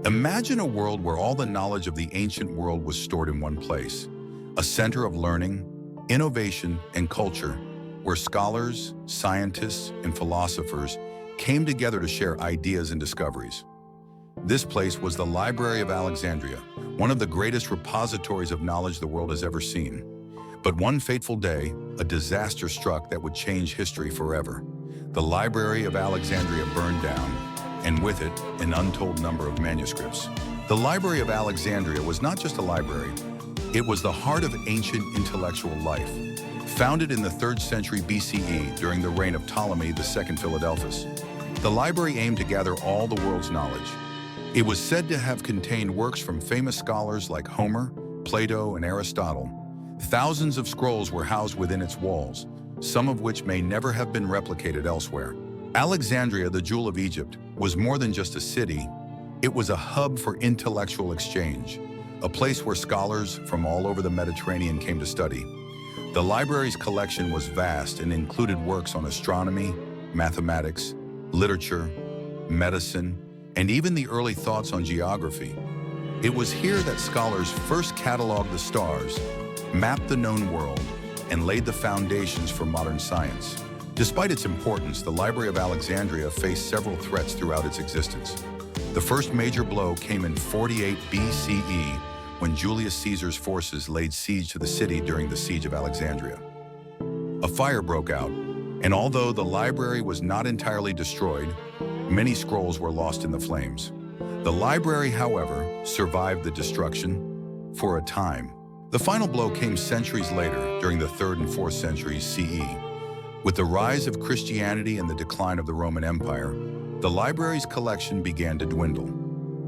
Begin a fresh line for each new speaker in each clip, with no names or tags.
Imagine a world where all the knowledge of the ancient world was stored in one place, a center of learning, innovation, and culture, where scholars, scientists, and philosophers came together to share ideas and discoveries. This place was the Library of Alexandria, one of the greatest repositories of knowledge the world has ever seen. But one fateful day, a disaster struck that would change history forever. The Library of Alexandria burned down, and with it, an untold number of manuscripts. The Library of Alexandria was not just a library, it was the heart of ancient intellectual life. Founded in the 3rd century BCE during the reign of Ptolemy II Philadelphus, the library aimed to gather all the world's knowledge. It was said to have contained works from famous scholars like Homer, Plato, and Aristotle. Thousands of scrolls were housed within its walls, some of which may never have been replicated elsewhere. Alexandria, the jewel of Egypt, was more than just a city. It was a hub for intellectual exchange, a place where scholars from all over the Mediterranean came to study. The library's collection was vast and included works on astronomy, mathematics, literature, medicine, and even the early thoughts on geography. It was here that scholars first cataloged the stars, mapped the known world, and laid the foundations for modern science. Despite its importance, the Library of Alexandria faced several threats throughout its existence. The first major blow came in 48 BCE, when Julius Caesar's forces laid siege to the city during the Siege of Alexandria. A fire broke out, and although the library was not entirely destroyed, many scrolls were lost in the flames. The library, however, survived the destruction for a time. The final blow came centuries later, during the 3rd and 4th centuries CE. With the rise of Christianity and the decline of the Roman Empire, the library's collection began to dwindle.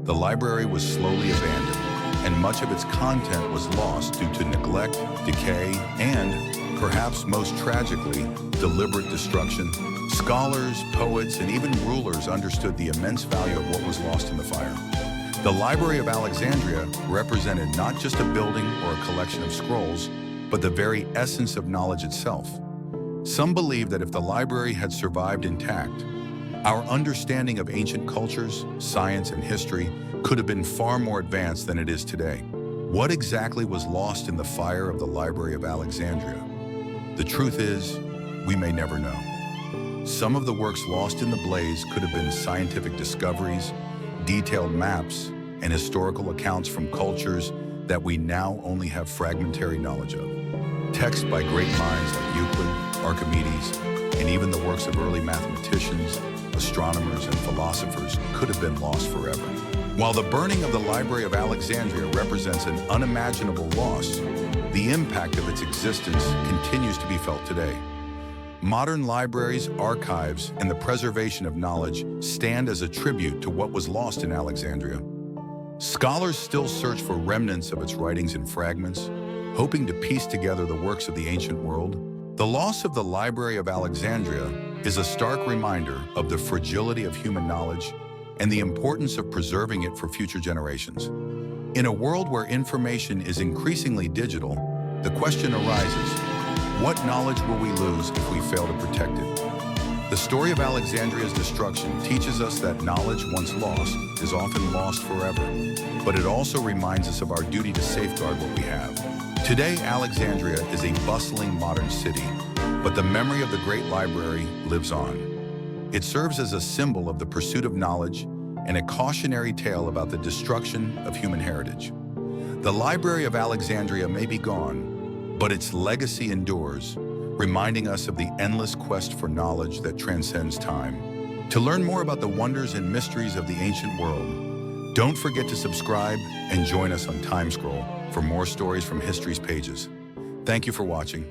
The library was slowly abandoned, and much of its content was lost due to neglect, decay, and, perhaps most tragically, deliberate destruction. Scholars, poets, and even rulers understood the immense value of what was lost in the fire. The Library of Alexandria represented not just a building or a collection of scrolls, but the very essence of knowledge itself. Some believe that if the library had survived intact, our understanding of ancient cultures, science, and history could have been far more advanced than it is today. What exactly was lost in the fire of the Library of Alexandria? The truth is, we may never know. Some of the works lost in the blaze could have been scientific discoveries, detailed maps, and historical accounts from cultures that we now only have fragmentary knowledge of. Texts by great minds like Euclid, Archimedes, and even the works of early mathematicians, astronomers, and philosophers could have been lost forever. While the burning of the Library of Alexandria represents an unimaginable loss, the impact of its existence continues to be felt today. Modern libraries, archives, and the preservation of knowledge stand as a tribute to what was lost in Alexandria. Scholars still search for remnants of its writings and fragments, hoping to piece together the works of the ancient world. The loss of the Library of Alexandria is a stark reminder of the fragility of human knowledge and the importance of preserving it for future generations. In a world where information is increasingly digital, the question arises, what knowledge will we lose if we fail to protect it? The story of Alexandria's destruction teaches us that knowledge once lost is often lost forever, but it also reminds us of our duty to safeguard what we have. Today, Alexandria is a bustling modern city, but the memory of the great library lives on. It serves as a symbol of the pursuit of knowledge and a cautionary tale about the destruction of human heritage. The Library of Alexandria may be gone, but its legacy endures, reminding us of the endless quest for knowledge that transcends time. To learn more about the wonders and mysteries of the ancient world, don't forget to subscribe and join us on TimeScroll for more stories from history's pages. Thank you for watching.